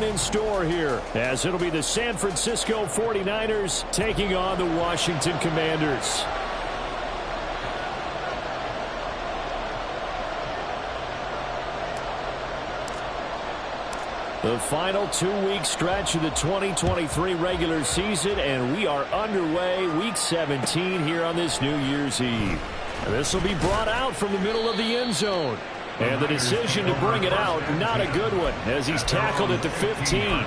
in store here, as it'll be the San Francisco 49ers taking on the Washington Commanders. The final 2-week stretch of the 2023 regular season, and we are underway week 17 here on this New Year's Eve. And this will be brought out from the middle of the end zone. And the decision to bring it out, not a good one, as he's tackled at the 15.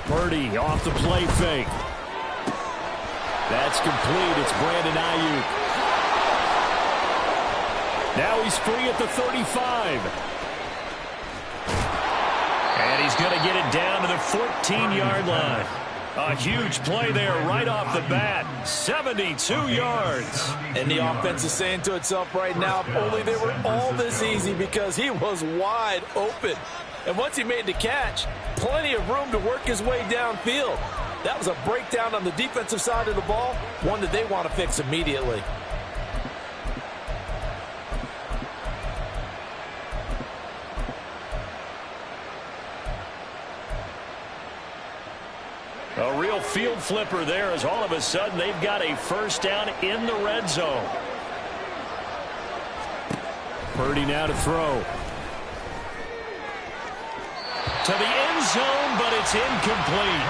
Purdy off the play fake. That's complete. It's Brandon Ayuk. Now he's free at the 35. And he's going to get it down to the 14-yard line. A huge play there right off the bat. 72 yards. And the offense is saying to itself right now, if only they were all this easy, because he was wide open. And once he made the catch, plenty of room to work his way downfield. That was a breakdown on the defensive side of the ball, one that they want to fix immediately. A real field flipper there, as all of a sudden they've got a first down in the red zone. Purdy now to throw. To the end zone, but it's incomplete.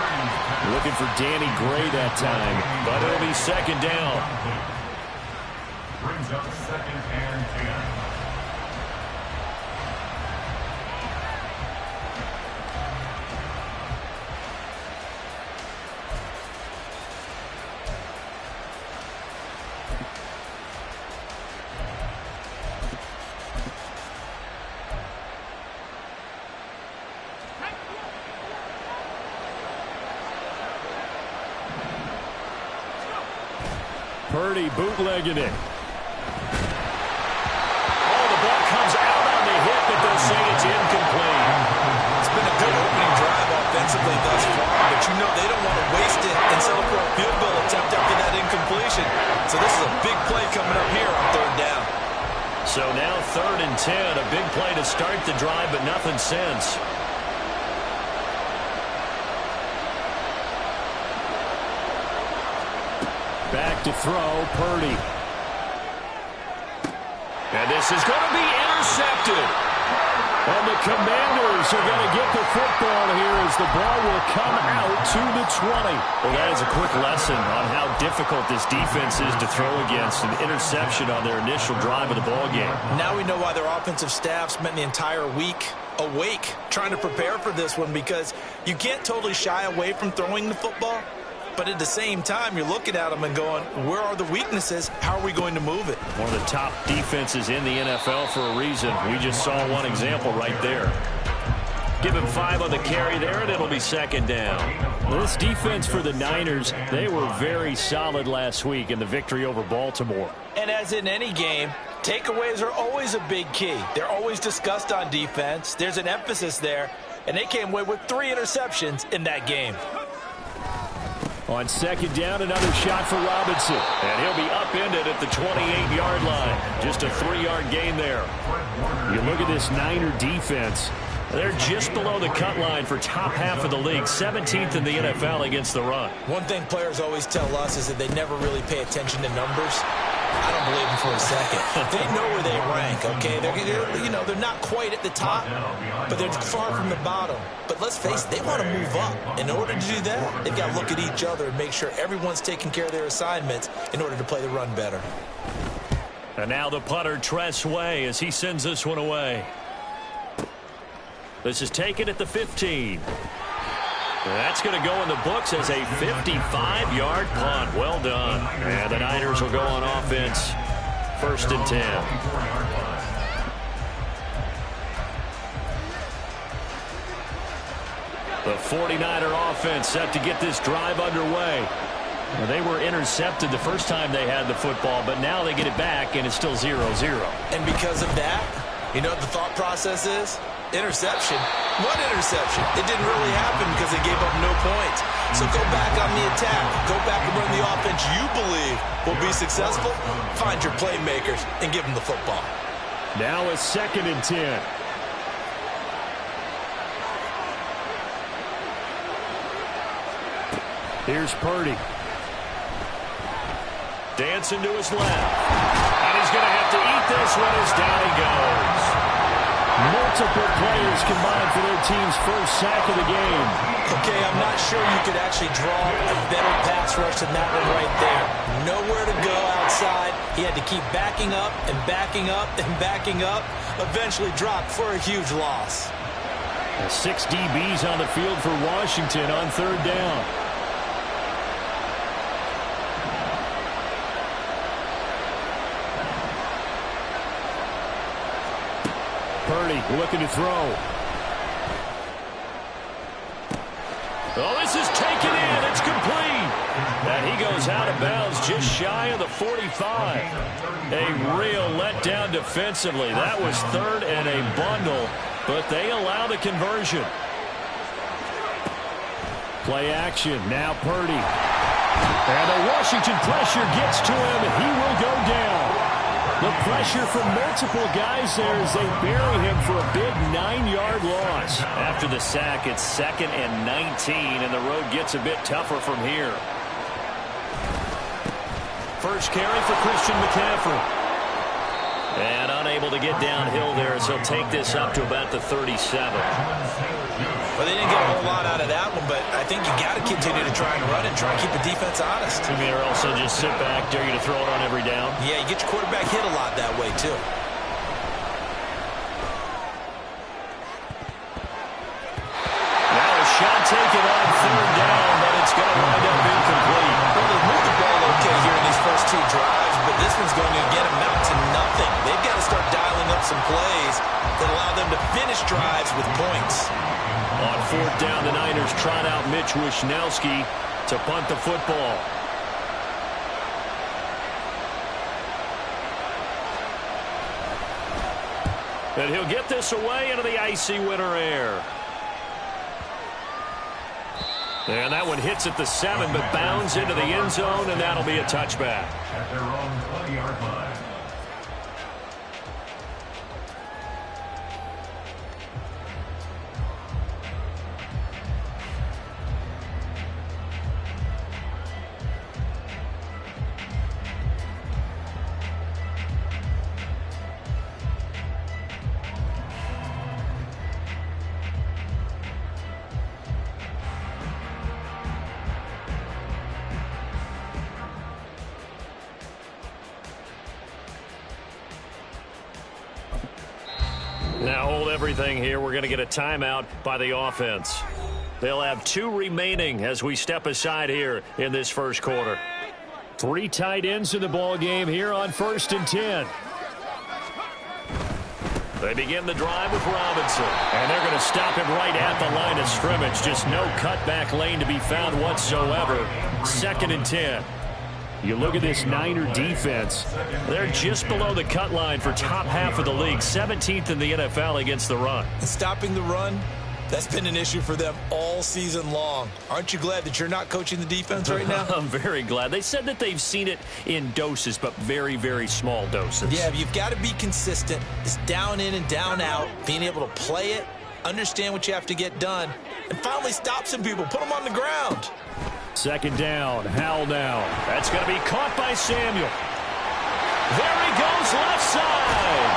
Looking for Danny Gray that time, but it'll be second down. Brings up second and 10. Purdy bootlegging it. Oh, the ball comes out on the hit, but they'll say it's incomplete. It's been a good opening drive offensively thus far, but you know they don't want to waste it and settle for a field goal attempt after that incompletion. So this is a big play coming up here on third down. So now 3rd and 10, a big play to start the drive, but nothing since. Back to throw, Purdy. And this is going to be intercepted. And the Commanders are going to get the football here as the ball will come out to the 20. Well, that is a quick lesson on how difficult this defense is to throw against. An interception on their initial drive of the ball game. Now we know why their offensive staff spent the entire week awake trying to prepare for this one, because you can't totally shy away from throwing the football. But at the same time, you're looking at them and going, where are the weaknesses? How are we going to move it? One of the top defenses in the NFL for a reason. We just saw one example right there. Give him 5 on the carry there, and it'll be second down. This defense for the Niners, they were very solid last week in the victory over Baltimore. And as in any game, takeaways are always a big key. They're always discussed on defense. There's an emphasis there, and they came away with 3 interceptions in that game. On second down, another shot for Robinson. And he'll be upended at the 28-yard line. Just a 3-yard gain there. You look at this Niner defense. They're just below the cut line for top half of the league. 17th in the NFL against the run. One thing players always tell us is that they never really pay attention to numbers. I don't believe them for a second. They know where they rank, okay? They're not quite at the top, but they're far from the bottom. But let's face it, they want to move up. In order to do that, they've got to look at each other and make sure everyone's taking care of their assignments in order to play the run better. And now the punter, Tress Way, as he sends this one away. This is taken at the 15. That's going to go in the books as a 55-yard punt. Well done. And the Niners will go on offense. 1st and 10. The 49er offense set to get this drive underway. Well, they were intercepted the first time they had the football, but now they get it back, and it's still 0-0. And because of that, you know what the thought process is? Interception. What interception? It didn't really happen because they gave up no points. So go back on the attack. Go back and run the offense you believe will be successful. Find your playmakers and give them the football. Now a 2nd and 10. Here's Purdy. Dancing to his left. And he's going to have to eat this one as down he goes. Multiple players combined for their team's first sack of the game. Okay, I'm not sure you could actually draw a better pass rush than that one right there. Nowhere to go outside. He had to keep backing up and backing up and backing up. Eventually dropped for a huge loss. 6 DBs on the field for Washington on 3rd down. Purdy looking to throw. Oh, this is taken in. It's complete. And he goes out of bounds just shy of the 45. A real letdown defensively. That was 3rd and a bundle, but they allow the conversion. Play action. Now Purdy. And the Washington pressure gets to him, and he will go down. The pressure from multiple guys there as they bury him for a big 9-yard loss. After the sack, it's 2nd and 19, and the road gets a bit tougher from here. First carry for Christian McCaffrey. And unable to get downhill there as he'll take this up to about the 37. Well, they didn't get a whole lot out of that one, but I think you got to continue to try and run and try and keep the defense honest. You mean, or also just sit back, dare you to throw it on every down? Yeah, you get your quarterback hit a lot that way, too. Now a shot taken on 3rd down, but it's going to wind up incomplete. Well, they've moved the ball okay here in these first 2 drives, but this one's going to get them out to nothing. They've got to start dialing up some plays that allow them to finish drives with points. On 4th down, the Niners trot out Mitch Wishnowsky to punt the football. And he'll get this away into the icy winter air. And that one hits at the 7, but bounds into the end zone, and that'll be a touchback. At their own 20-yard line. Now hold everything here. We're going to get a timeout by the offense. They'll have 2 remaining as we step aside here in this first quarter. 3 tight ends in the ball game here on 1st and 10. They begin the drive with Robinson. And they're going to stop him right at the line of scrimmage. Just no cutback lane to be found whatsoever. 2nd and 10. You look at this Niner defense. They're just below the cut line for top half of the league. 17th in the NFL against the run. Stopping the run, that's been an issue for them all season long. Aren't you glad that you're not coaching the defense right now? I'm very glad. They said that they've seen it in doses, but very, very small doses. Yeah, you've got to be consistent. It's down in and down out, being able to play it, understand what you have to get done, and finally stop some people, put them on the ground. 2nd down, Howell now. That's going to be caught by Samuel. There he goes, left side.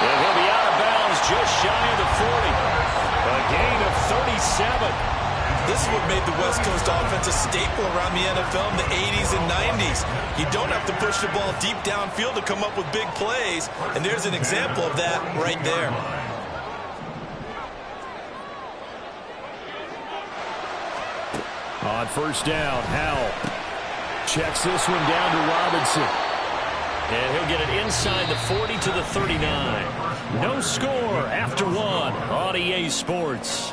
And he'll be out of bounds just shy of the 40. A gain of 37. This is what made the West Coast offense a staple around the NFL in the 80s and 90s. You don't have to push the ball deep downfield to come up with big plays, and there's an example of that right there. On 1st down, Howell checks this one down to Robinson. And he'll get it inside the 40 to the 39. No score after 1 on EA Sports.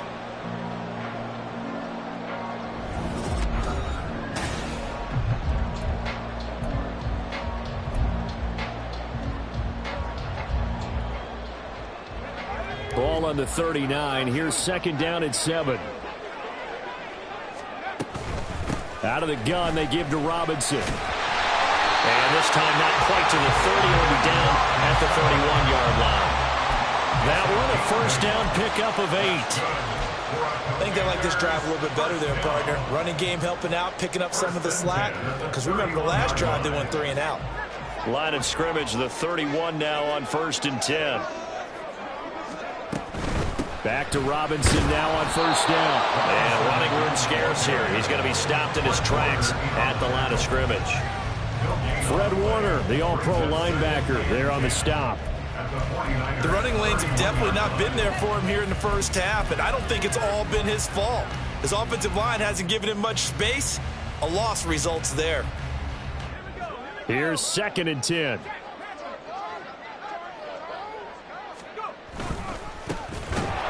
ball on the 39. Here's second down and 7. Out of the gun, they give to Robinson. And this time not quite to the 30. It'll be down at the 31-yard line. That one a first down pickup of 8. I think they like this drive a little bit better there, partner. Running game helping out, picking up some of the slack. Because remember, the last drive they went 3 and out. Line of scrimmage, the 31 now on first and 10. Back to Robinson now on first down. And running room scarce here. He's going to be stopped in his tracks at the line of scrimmage. Fred Warner, the all-pro linebacker, there on the stop. The running lanes have definitely not been there for him here in the first half, and I don't think it's all been his fault. His offensive line hasn't given him much space. A loss results there. Here's second and 10.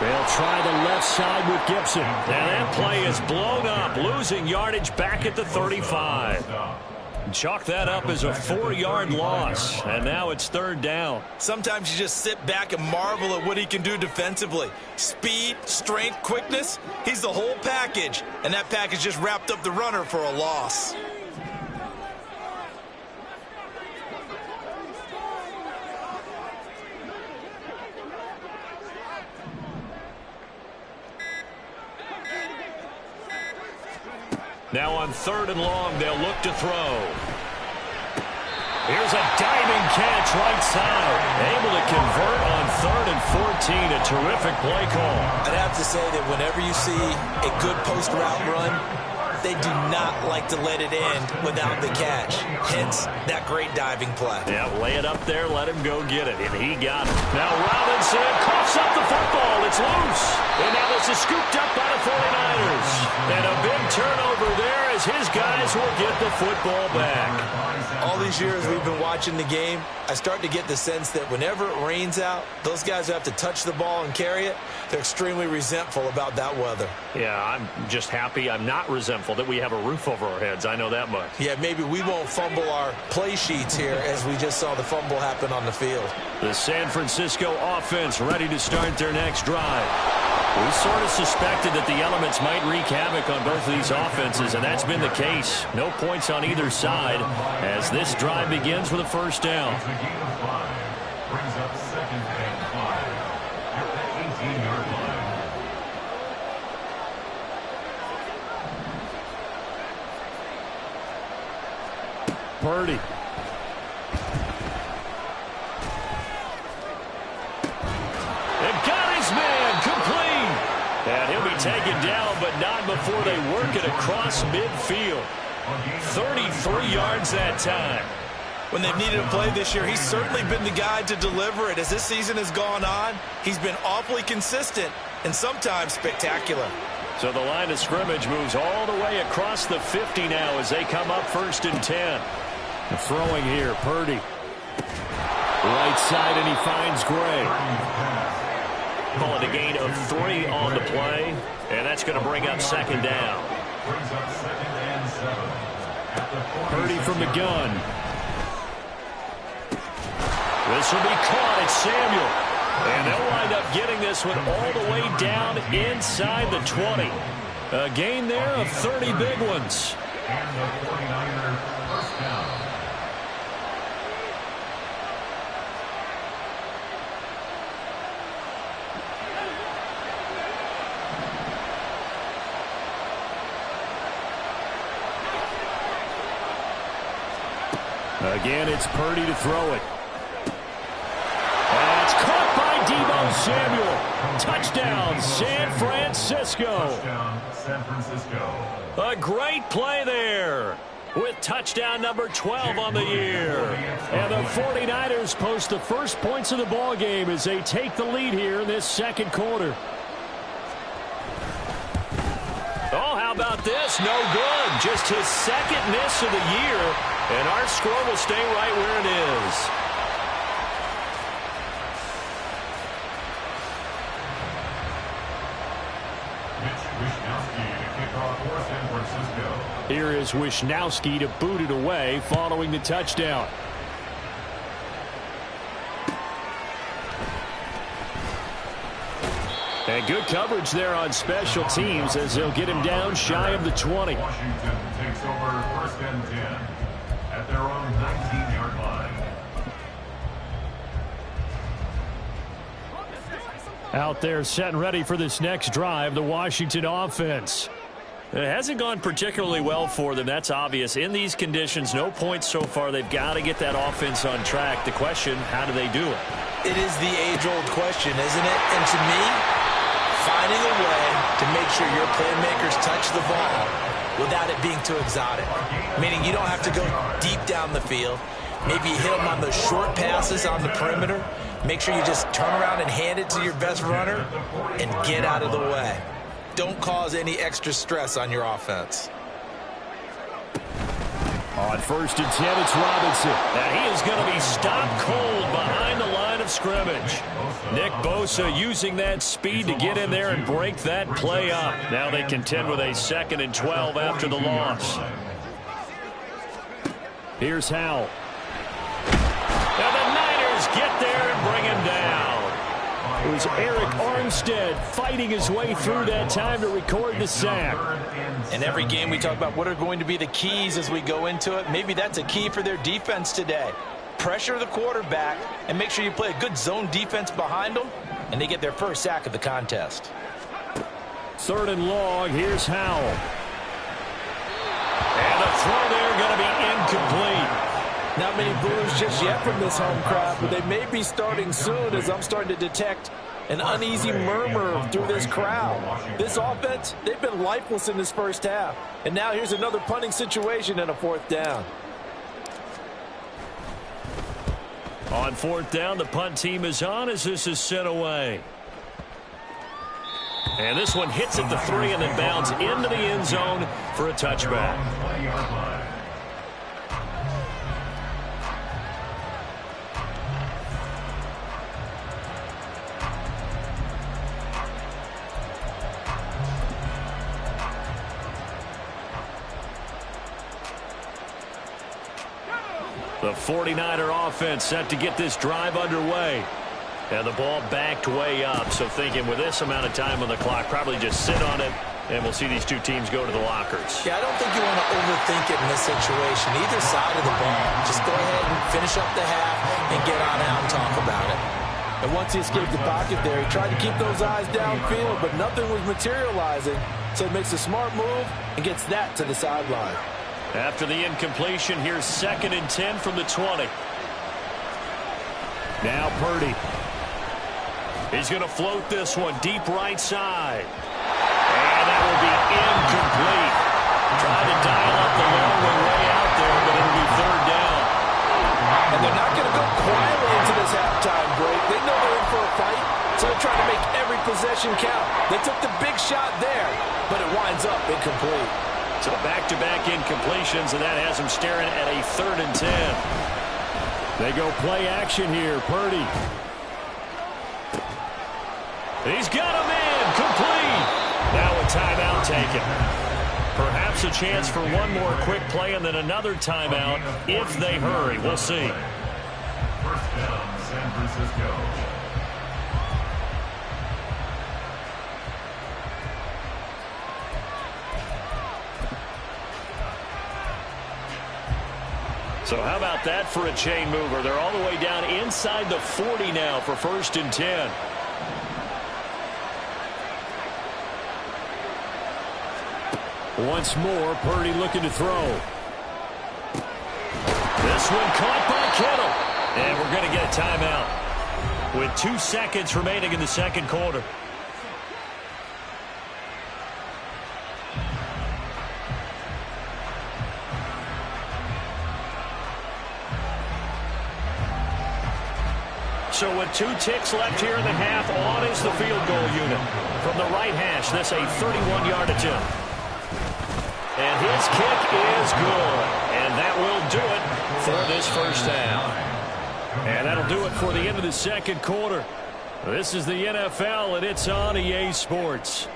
They'll try the left side with Gibson. And that play is blown up, losing yardage back at the 35. Chalk that up as a 4-yard loss, and now it's third down. Sometimes you just sit back and marvel at what he can do defensively. Speed, strength, quickness, he's the whole package, and that package just wrapped up the runner for a loss. Now on third and long, they'll look to throw. Here's a diving catch right side. Able to convert on third and 14. A terrific play call. I'd have to say that whenever you see a good post route run, they do not like to let it end without the catch. Hence, that great diving play. Yeah, lay it up there, let him go get it, and he got it. Now Robinson coughs up the football. It's loose. And now this is scooped up by the 49ers. And a big turnover there as his guys will get the football back. All these years we've been watching the game, I start to get the sense that whenever it rains out, those guys who have to touch the ball and carry it, they're extremely resentful about that weather. Yeah, I'm just happy I'm not resentful that we have a roof over our heads. I know that much. Yeah, maybe we won't fumble our play sheets here as we just saw the fumble happen on the field. The San Francisco offense ready to start their next drive. We sort of suspected that the elements might wreak havoc on both of these offenses, and that's been the case. No points on either side as this drive begins with a first down. Brings up second and 5 at the 18-yard line. Purdy. They've got his man complete. And he'll be taken down, but not before they work it across midfield. 33 yards that time. When they've needed a play this year, he's certainly been the guy to deliver it. As this season has gone on, he's been awfully consistent and sometimes spectacular. So the line of scrimmage moves all the way across the 50 now as they come up first and 10. The throwing here, Purdy. Right side, and he finds Gray. Call it a gain of 3 on the play, and that's going to bring up second down. Brings up second and 7 at the 46. Purdy from the gun. This will be caught. It's Samuel. And they'll wind up getting this one all the way down inside the 20. A gain there of 30 big ones. And the 49ers first down. Again, it's Purdy to throw it. That's caught by Deebo Samuel. Touchdown, San Francisco. Touchdown, San Francisco. A great play there with touchdown number 12 on the year. And the 49ers post the first points of the ball game as they take the lead here in this second quarter. Oh, how about this? No good. Just his second miss of the year. And our score will stay right where it is. Wishnowsky to kick off for San Francisco. Here is Wishnowsky to boot it away following the touchdown. And good coverage there on special teams as they'll get him down shy of the 20. Washington takes over 1st and 10 at their own 19-yard line. Out there set and ready for this next drive, the Washington offense. It hasn't gone particularly well for them. That's obvious. In these conditions, no points so far. They've got to get that offense on track. The question, how do they do it? It is the age-old question, isn't it? And to me, finding a way to make sure your playmakers touch the ball without it being too exotic. Meaning you don't have to go deep down the field. Maybe you hit them on those short passes on the perimeter. Make sure you just turn around and hand it to your best runner and get out of the way. Don't cause any extra stress on your offense. On 1st and 10, it's Robinson. Now he is going to be stopped cold behind the line of scrimmage. Nick Bosa using that speed to get in there and break that play up. Now they contend with a 2nd and 12 after the loss. Here's Howell. And the Niners get there and bring him down. It was Eric Armstead fighting his way through that time to record the sack. In every game we talk about what are going to be the keys as we go into it. Maybe that's a key for their defense today. Pressure the quarterback and make sure you play a good zone defense behind them, and they get their first sack of the contest. 3rd and long, here's Howell. And the throw there going to be incomplete. Not many boos just yet from this home crowd, but they may be starting soon as I'm starting to detect an uneasy murmur through this crowd. This offense, they've been lifeless in this first half. And now here's another punting situation and a 4th down. On 4th down, the punt team is on as this is sent away. And this one hits at the 3 and then bounds into the end zone for a touchback. The 49er offense set to get this drive underway. And the ball backed way up. So thinking with this amount of time on the clock, probably just sit on it, and we'll see these two teams go to the lockers. Yeah, I don't think you want to overthink it in this situation. Either side of the ball. Just go ahead and finish up the half and get on out and talk about it. And once he escaped the pocket there, he tried to keep those eyes downfield, but nothing was materializing. So he makes a smart move and gets that to the sideline. After the incompletion, here's 2nd and 10 from the 20. Now Purdy. He's going to float this one deep right side. And that will be incomplete. Trying to dial up the long way out there, but it'll be 3rd down. And they're not going to go quietly into this halftime break. They know they're in for a fight, so they're trying to make every possession count. They took the big shot there, but it winds up incomplete. So back-to-back incompletions, and that has them staring at a 3rd and 10. They go play action here. Purdy. He's got him in. Complete. Now a timeout taken. Perhaps a chance for one more quick play and then another timeout if they hurry. We'll see. 1st down, San Francisco. So how about that for a chain mover? They're all the way down inside the 40 now for 1st and 10. Once more, Purdy looking to throw. This one caught by Kittle. And we're going to get a timeout with 2 seconds remaining in the 2nd quarter. So with 2 ticks left here in the half, on is the field goal unit. From the right hash, this a 31-yard attempt. And his kick is good. And that will do it for this first half. And that'll do it for the end of the 2nd quarter. This is the NFL, and it's on EA Sports.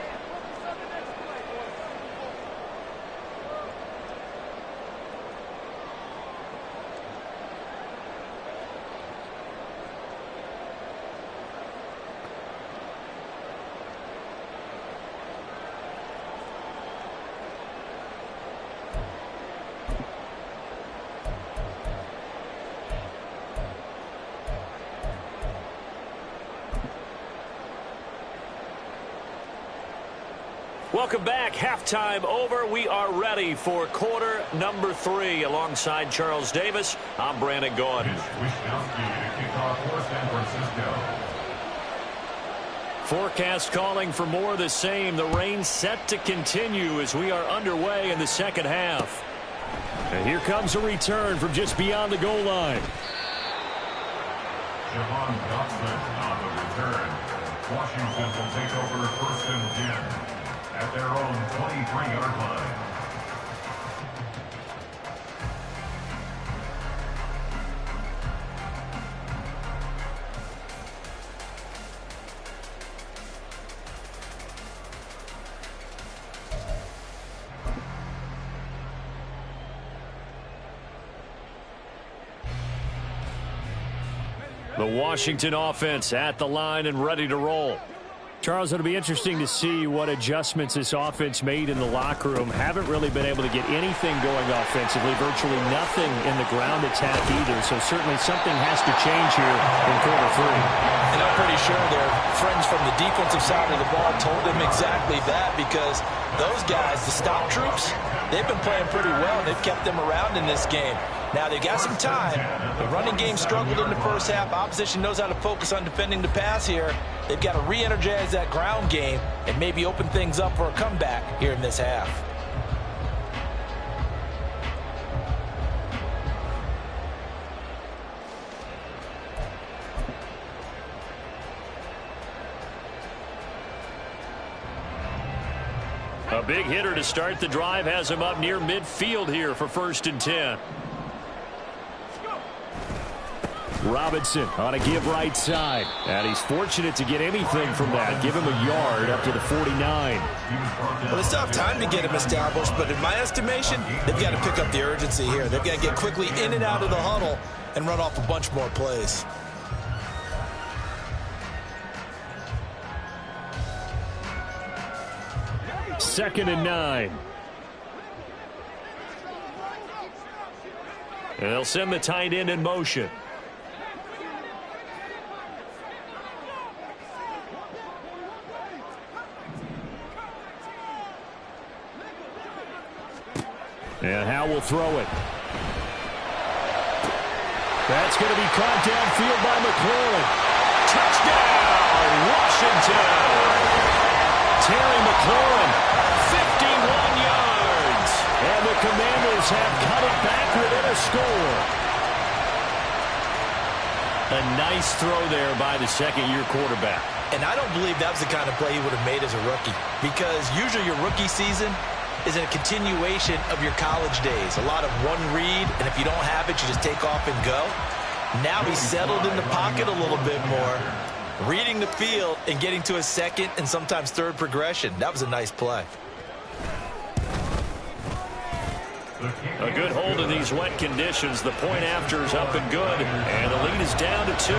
Welcome back. Halftime over. We are ready for quarter number 3. Alongside Charles Davis, I'm Brandon Gaudin. Wisnowski to kick off for San Francisco. Forecast calling for more of the same. The rain set to continue as we are underway in the second half. And here comes a return from just beyond the goal line. Javon Dotson on the return. Washington will take over 1st and 10 at their own 23-yard line. The Washington offense at the line and ready to roll. Charles, it'll be interesting to see what adjustments this offense made in the locker room. Haven't really been able to get anything going offensively, virtually nothing in the ground attack either. So certainly something has to change here in quarter 3. And I'm pretty sure their friends from the defensive side of the ball told them exactly that, because those guys, the stop troops, they've been playing pretty well. They've kept them around in this game. Now, they've got some time. The running game struggled in the first half. Opposition knows how to focus on defending the pass here. They've got to re-energize that ground game and maybe open things up for a comeback here in this half. A big hitter to start the drive has him up near midfield here for 1st and 10. Robinson on a give right side. And he's fortunate to get anything from that. Give him a yard up to the 49. Well, it's tough time to get him established, but in my estimation, they've got to pick up the urgency here. They've got to get quickly in and out of the huddle and run off a bunch more plays. Second and 9. And they'll send the tight end in motion. And Howe will throw it. That's going to be caught downfield by McLaurin. Touchdown, Washington. Terry McLaurin, 51 yards. And the Commanders have cut it back within a score. A nice throw there by the second-year quarterback. And I don't believe that was the kind of play he would have made as a rookie, because usually your rookie season is a continuation of your college days. A lot of one read, and if you don't have it, you just take off and go. Now he's settled in the pocket a little bit more, reading the field and getting to a second and sometimes third progression. That was a nice play. A good hold in these wet conditions. The point after is up and good, and the lead is down to 2.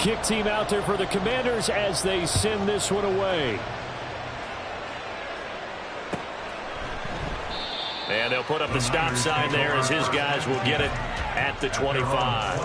Kick team out there for the Commanders as they send this one away. And they'll put up the stop sign there as his guys will get it at the 25.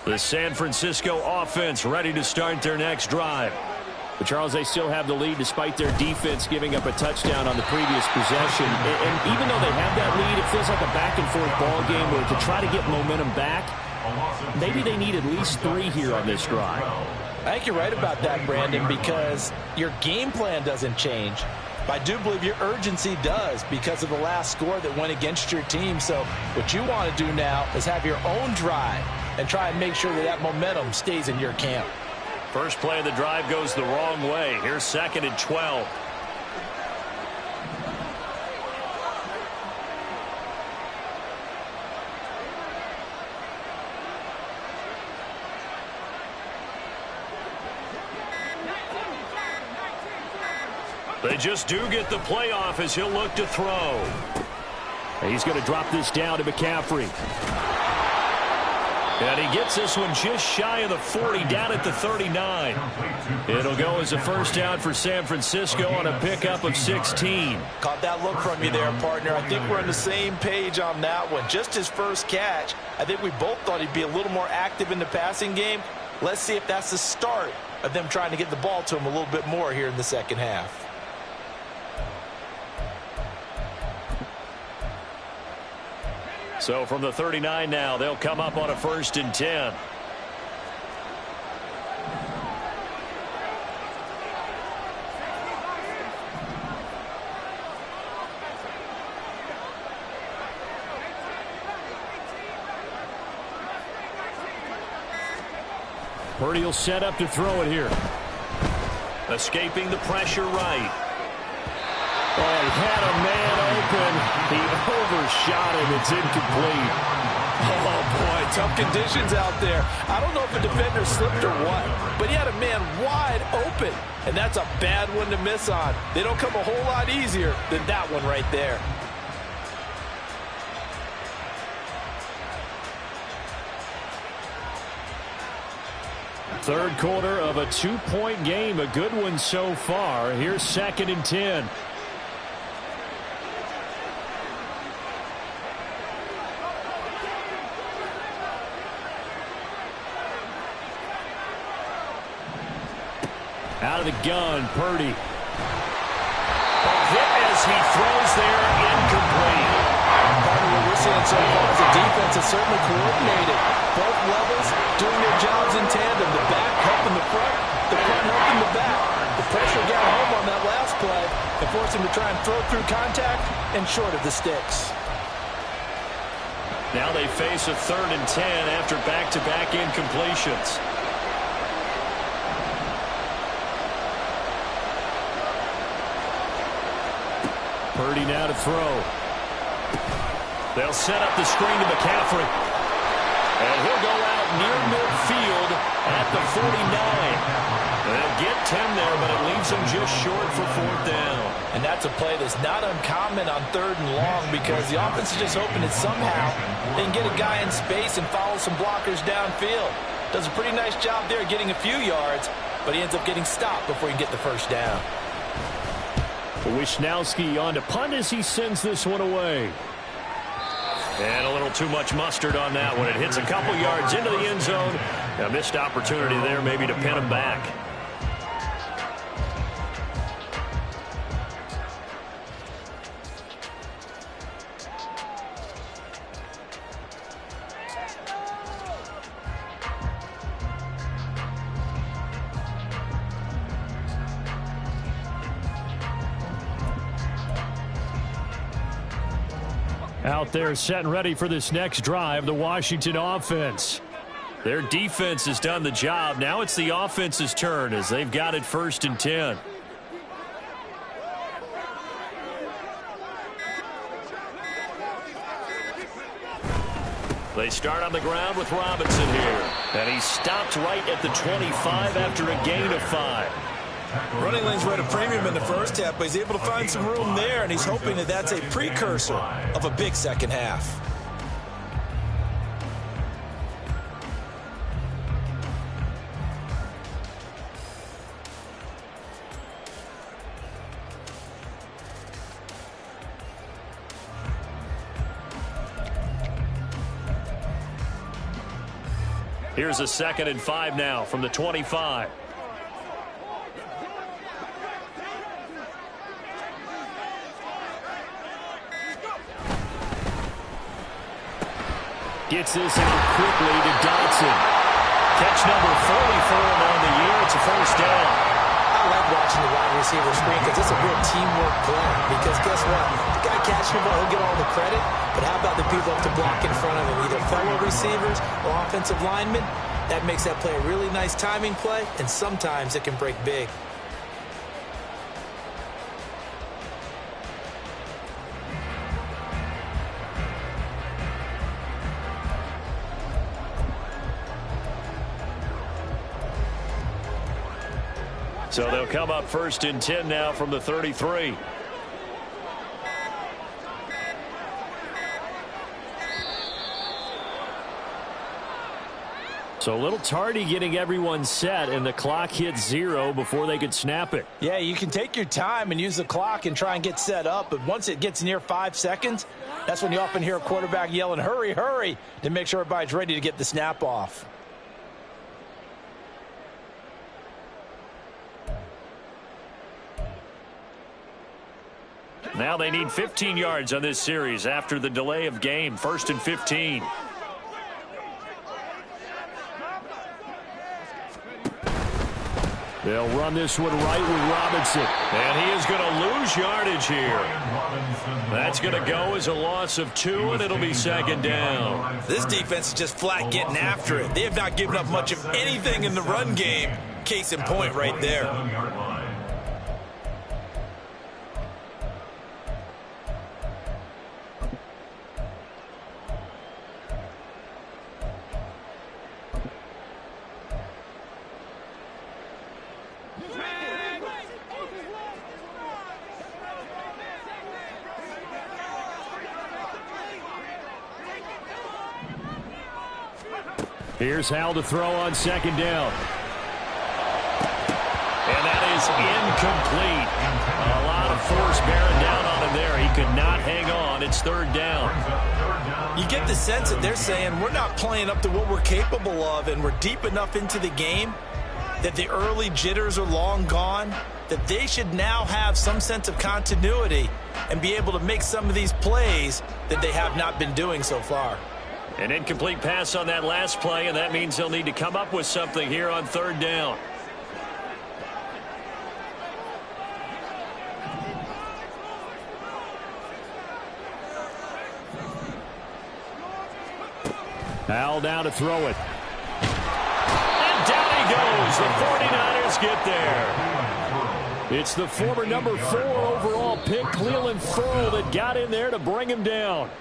The San Francisco offense ready to start their next drive. But Charles, they still have the lead despite their defense giving up a touchdown on the previous possession. And even though they have that lead, it feels like a back-and-forth ball game where to try to get momentum back, maybe they need at least 3 here on this drive. I think you're right about that, Brandon, because your game plan doesn't change. But I do believe your urgency does because of the last score that went against your team. So what you want to do now is have your own drive and try and make sure that that momentum stays in your camp. First play of the drive goes the wrong way. Here's 2nd and 12. They just do get the playoff as he'll look to throw. He's going to drop this down to McCaffrey. And he gets this one just shy of the 40, down at the 39. It'll go as a first down for San Francisco on a pickup of 16. Caught that look from you there, partner. I think we're on the same page on that one. Just his first catch. I think we both thought he'd be a little more active in the passing game. Let's see if that's the start of them trying to get the ball to him a little bit more here in the second half. So from the 39 now, they'll come up on a 1st and 10. Purdy will set up to throw it here. Escaping the pressure right. Oh, he had a man open. He overshot him. It's incomplete. Oh, boy, tough conditions out there. I don't know if the defender slipped or what, but he had a man wide open, and that's a bad one to miss on. They don't come a whole lot easier than that one right there. Third quarter of a 2-point game. A good one so far. Here's 2nd and 10. Out of the gun, Purdy. A hit as he throws there, incomplete. What we're seeing so far is the defense is certainly coordinated. Both levels doing their jobs in tandem. The back helping the front helping the back. The pressure got home on that last play and forced him to try and throw through contact and short of the sticks. Now they face a 3rd and 10 after back-to-back incompletions. Purdy now to throw. They'll set up the screen to McCaffrey. And he'll go out near midfield at the 49. They'll get 10 there, but it leaves him just short for 4th down. And that's a play that's not uncommon on 3rd and long because the offense is just hoping that somehow they can get a guy in space and follow some blockers downfield. Does a pretty nice job there getting a few yards, but he ends up getting stopped before he can get the first down. Wisnowski on to punt as he sends this one away. And a little too much mustard on that one. It hits a couple yards into the end zone. A missed opportunity there maybe to pin him back. Out there set and ready for this next drive, the Washington offense. Their defense has done the job. Now it's the offense's turn as they've got it 1st and 10. They start on the ground with Robinson here. And he stopped right at the 25 after a gain of 5. Running lanes were at a premium in the first half, but he's able to find some room there, and he's hoping that that's a precursor of a big second half. Here's a 2nd and 5 now from the 25. Gets this out quickly to Dotson. Catch number 44 on the year. first down. I like watching the wide receiver screen because it's a real teamwork play. Because guess what? The guy catching the ball, he'll get all the credit. But how about the people up to block in front of him, either fellow receivers or offensive linemen? That makes that play a really nice timing play, and sometimes it can break big. So they'll come up 1st and 10 now from the 33. So a little tardy getting everyone set, and the clock hit 0 before they could snap it. Yeah, you can take your time and use the clock and try and get set up, but once it gets near 5 seconds, that's when you often hear a quarterback yelling, hurry, hurry, to make sure everybody's ready to get the snap off. Now they need 15 yards on this series after the delay of game. 1st and 15. They'll run this one right with Robinson. And he is going to lose yardage here. That's going to go as a loss of 2, and it'll be 2nd down. This defense is just flat getting after it. They have not given up much of anything in the run game. Case in point right there. Here's Hal to throw on 2nd down. And that is incomplete. A lot of force bearing down on him there. He could not hang on. It's 3rd down. You get the sense that they're saying we're not playing up to what we're capable of, and we're deep enough into the game that the early jitters are long gone, that they should now have some sense of continuity and be able to make some of these plays that they have not been doing so far. An incomplete pass on that last play, and that means they'll need to come up with something here on 3rd down. Hal down to throw it. And down he goes. The 49ers get there. It's the former number 4 overall pick, Clelin Ferrell, that got in there to bring him down.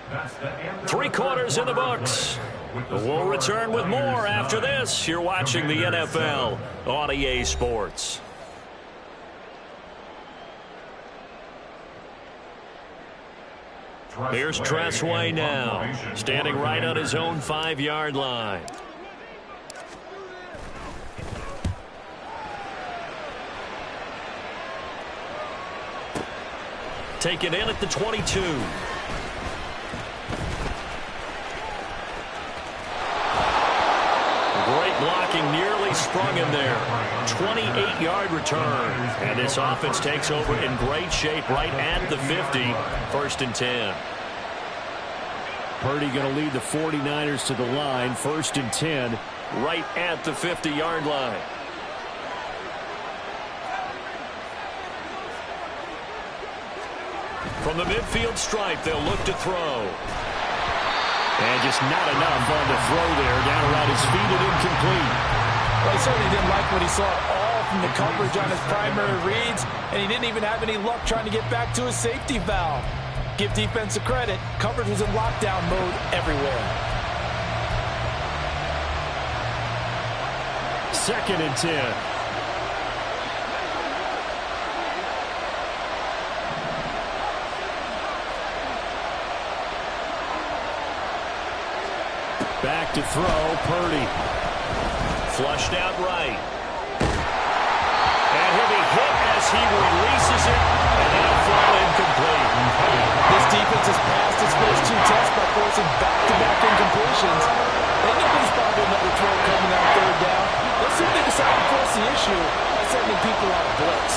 3 quarters in the books. We'll return with more after this. You're watching the NFL on EA Sports. Here's Tressway now, standing right on his own 5-yard line. Taken in at the 22. Great blocking, nearly sprung him there. 28-yard return. And this offense takes over in great shape right at the 50. 1st and 10. Purdy going to lead the 49ers to the line. 1st and 10 right at the 50-yard line. From the midfield stripe, they'll look to throw. And just not enough on the throw there. Down around his feet and incomplete. Well, he certainly didn't like what he saw all from the coverage on his primary reads, and he didn't even have any luck trying to get back to his safety valve. Give defense a credit. Coverage was in lockdown mode everywhere. 2nd and 10. Back to throw, Purdy. Flushed out right. And he'll be hit as he releases it, and that'll fall incomplete. This defense has passed its first 2 tests by forcing back-to-back incompletions. They know there's probably another throw coming on 3rd down. Let's see if they decide to force the issue by sending people on a blitz.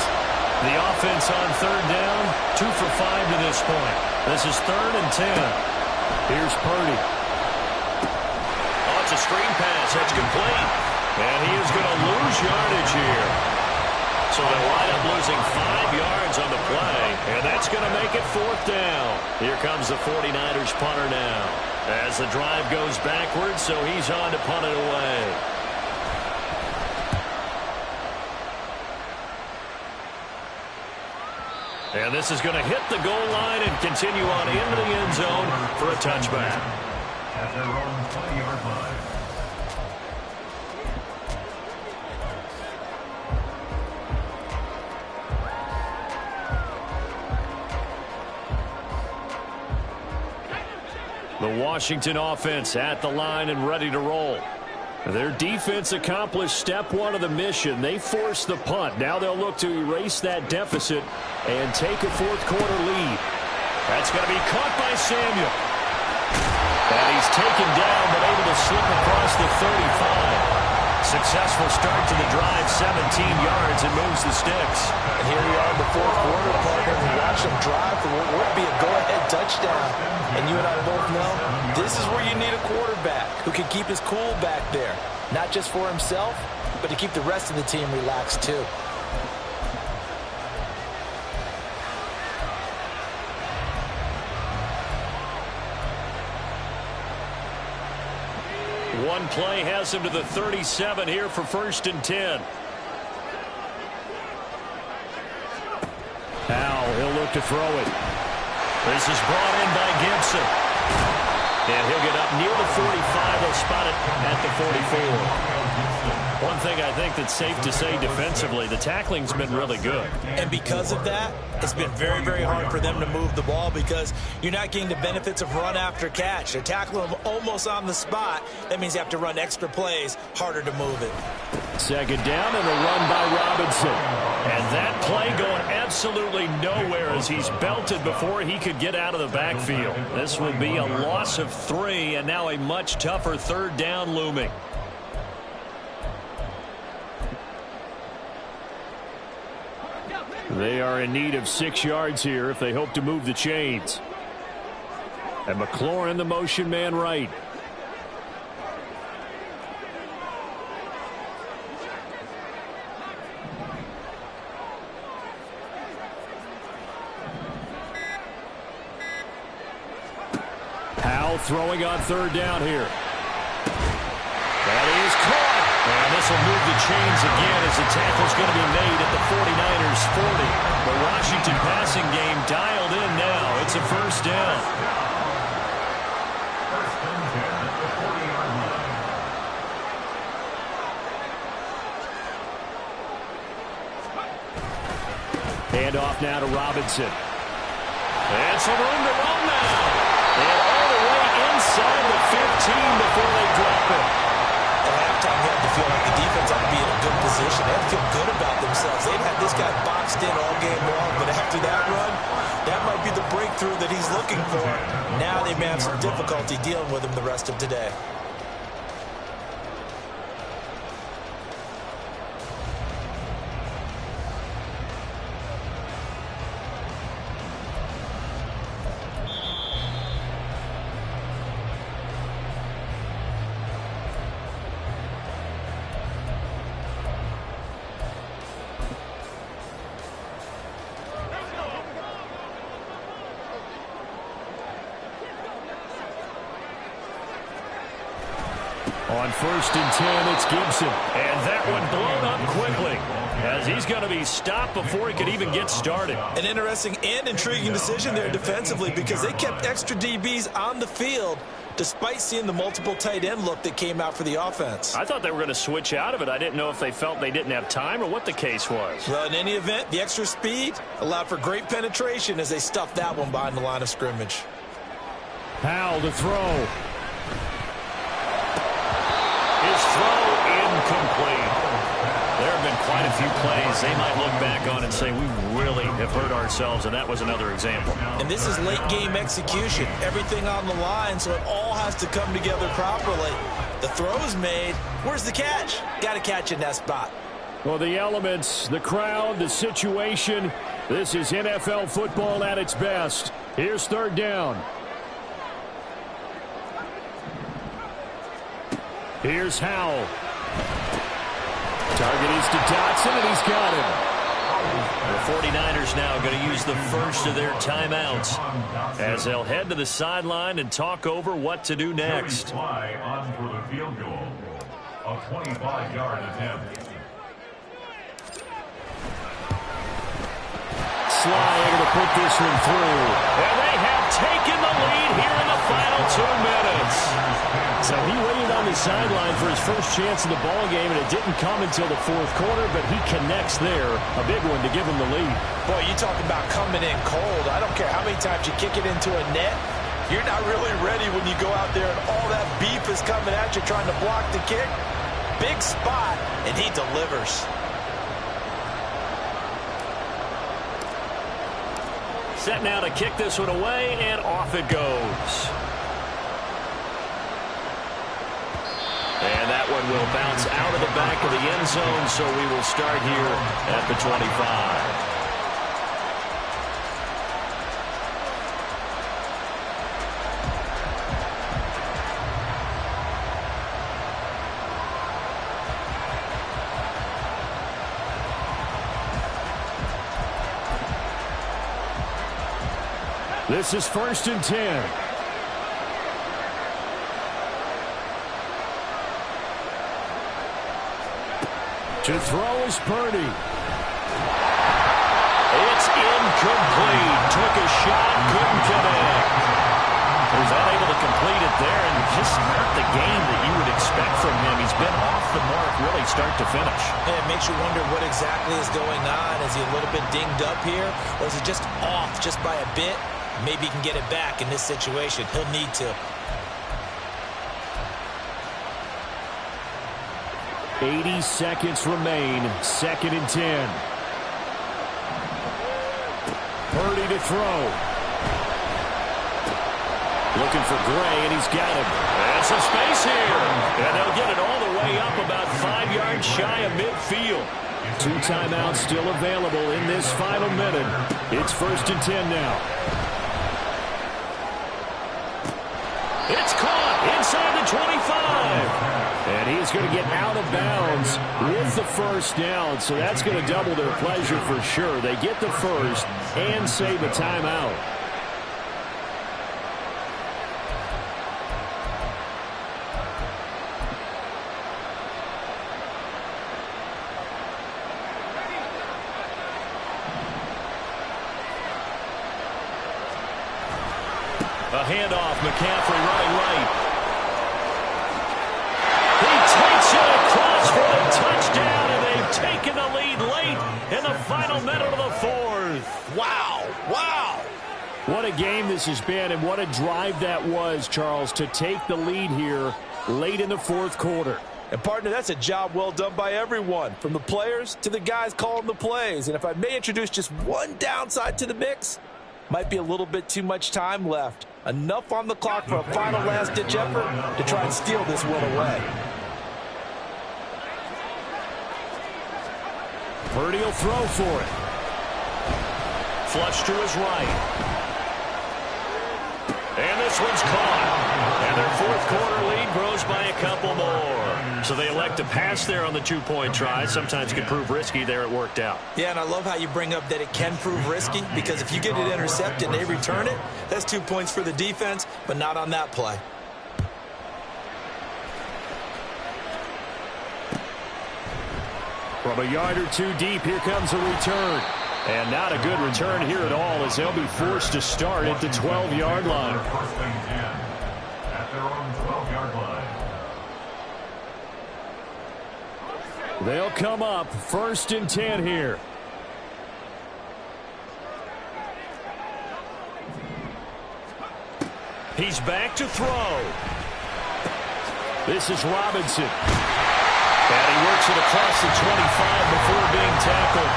The offense on 3rd down, 2 for 5 to this point. This is 3rd and 10. Here's Purdy. It's a screen pass. That's complete. And he is going to lose yardage here. So they'll wind up losing 5 yards on the play, and that's going to make it 4th down. Here comes the 49ers punter now. As the drive goes backwards, so he's on to punt it away. And this is going to hit the goal line and continue on into the end zone for a touchback. At their own 20-yard line. The Washington offense at the line and ready to roll. Their defense accomplished step 1 of the mission. They forced the punt. Now they'll look to erase that deficit and take a 4th quarter lead. That's going to be caught by Samuel. And he's taken down but able to slip across the 35. Successful start to the drive, 17 yards, and moves the sticks. And here we are in the 4th quarter, partner. We watch them drive for what would be a go-ahead touchdown. And you and I both know this is where you need a quarterback who can keep his cool back there. Not just for himself, but to keep the rest of the team relaxed too. One play has him to the 37 here for 1st and 10. Powell, he'll look to throw it. This is brought in by Gibson. And he'll get up near the 45. They'll spot it at the 44. One thing I think that's safe to say defensively, the tackling's been really good. And because of that, it's been very, very hard for them to move the ball because you're not getting the benefits of run after catch. They're tackling them almost on the spot. That means you have to run extra plays, harder to move it. 2nd down and a run by Robinson. And that play going absolutely nowhere as he's belted before he could get out of the backfield. This will be a loss of 3 and now a much tougher 3rd down looming. They are in need of 6 yards here if they hope to move the chains. And McLaurin, the motion man right. Powell throwing on 3rd down here. That is caught. And this will move the chains again as the tackle's going to be made at the 49ers 40. The Washington passing game dialed in now. It's a 1st down. 1st and 10 at the 40-yard line. Hand off now to Robinson. And some room to run now. And all the way inside the 15 before they drop it. At halftime, you have to feel like the defense ought to be in a good position. They have to feel good about themselves. They've had this guy boxed in all game long, but after that run, that might be the breakthrough that he's looking for. Now they may have some difficulty dealing with him the rest of today. On 1st and 10, it's Gibson. And that one blown up quickly as he's going to be stopped before he could even get started. An interesting and intriguing decision there defensively because they kept extra DBs on the field despite seeing the multiple tight end look that came out for the offense. I thought they were going to switch out of it. I didn't know if they felt they didn't have time or what the case was. Well, in any event, the extra speed allowed for great penetration as they stuffed that one behind the line of scrimmage. Powell to throw. His throw incomplete. There have been quite a few plays they might look back on and say, we really have hurt ourselves, and that was another example. And this is late game execution. Everything on the line, so it all has to come together properly. The throw's made. Where's the catch? Got to catch in that spot. Well, the elements, the crowd, the situation, this is NFL football at its best. Here's 3rd down. Here's Howell. Target is to Dotson, and he's got him. The 49ers now going to use the first of their timeouts as they'll head to the sideline and talk over what to do next. Fly on for the field goal. A 25-yard attempt. Sly able to put this one through. And they have taken the lead here in the final 2 minutes. So he waited on the sideline for his first chance in the ball game, and it didn't come until the fourth quarter, but he connects there. A big one to give him the lead. Boy, you talking about coming in cold. I don't care how many times you kick it into a net. You're not really ready when you go out there and all that beef is coming at you trying to block the kick. Big spot, and he delivers. Set now to kick this one away, and off it goes. And that one will bounce out of the back of the end zone, so we will start here at the 25. This is 1st and 10. To throw is Purdy. It's incomplete. Took a shot, couldn't connect. He's unable to complete it there, and just not the game that you would expect from him. He's been off the mark really start to finish. And it makes you wonder what exactly is going on. Is he a little bit dinged up here, or is he just off just by a bit? Maybe he can get it back in this situation. He'll need to. 80 seconds remain. 2nd and 10. Purdy to throw. Looking for Gray, and he's got him. And some space here. And they'll get it all the way up about 5 yards shy of midfield. 2 timeouts still available in this final minute. It's 1st and 10 now. It's caught inside the 25. And he's going to get out of bounds with the first down, so that's going to double their pleasure for sure. They get the first and save a timeout. A handoff, McCaffrey running right. He takes it across for a touchdown, and they've taken the lead late in the final minute of the fourth. Wow, wow. What a game this has been, and what a drive that was, Charles, to take the lead here late in the fourth quarter. And, partner, that's a job well done by everyone, from the players to the guys calling the plays. And if I may introduce just one downside to the mix, might be a little bit too much time left. Enough on the clock for a final last-ditch effort to try and steal this one away. Purdy will throw for it. Flush to his right. And this one's caught. And their fourth quarter lead grows by a couple more. So they elect to pass there on the two-point try. Sometimes can prove risky. There it worked out. Yeah, and I love how you bring up that it can prove risky, because if you get it intercepted and they return it, that's 2 points for the defense, but not on that play. From a yard or two deep, here comes a return. And not a good return here at all, as they'll be forced to start at the 12-yard line. 1st and 10 at their own 12-yard line. They'll come up 1st and 10 here. He's back to throw. This is Robinson. And he works it across the 25 before being tackled.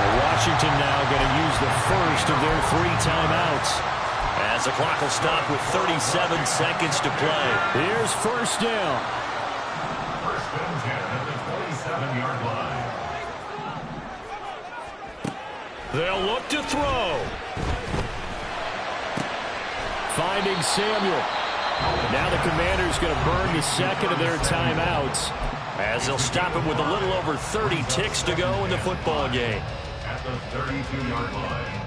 Washington now going to use the first of their 3 timeouts. As the clock will stop with 37 seconds to play. Here's 1st down. 1st and 10 at the 27-yard line. They'll look to throw. Finding Samuel. Now the Commanders going to burn the second of their timeouts. As they'll stop it with a little over 30 ticks to go in the football game. At the 32-yard line.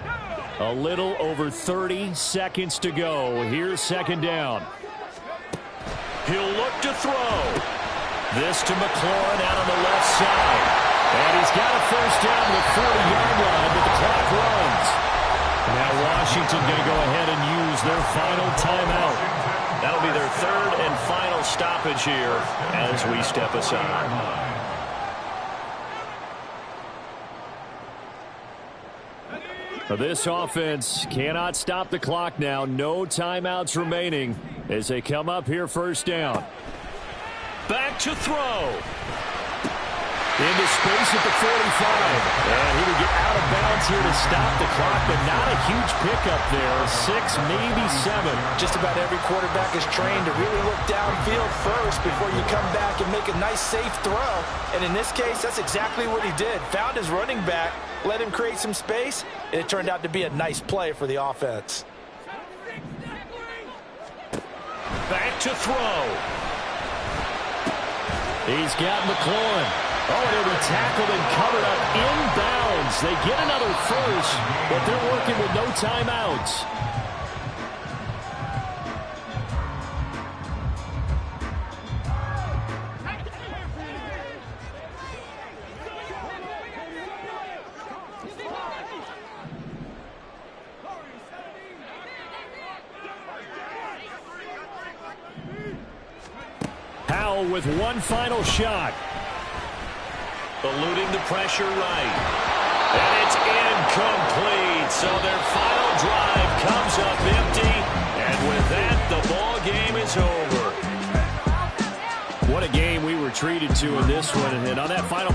A little over 30 seconds to go. Here's second down. He'll look to throw. This to McLaurin out on the left side. And he's got a first down to the 40-yard line, but the clock runs. Now Washington going to go ahead and use their final timeout. That'll be their third and final stoppage here as we step aside. This offense cannot stop the clock now. No timeouts remaining as they come up here first down. Back to throw. Into space at the 45. And he would get out of bounds here to stop the clock, but not a huge pickup there. 6, maybe 7. Just about every quarterback is trained to really look downfield first before you come back and make a nice, safe throw. And in this case, that's exactly what he did. Found his running back, let him create some space, and it turned out to be a nice play for the offense. Back to throw. He's got McLaurin. Oh, and he'll be tackled and covered up inbounds. They get another first, but they're working with no timeouts. Howell with one final shot. Eluding the pressure right. And it's incomplete. So their final drive comes up empty. And with that, the ball game is over. What a game we were treated to in this one. And on that final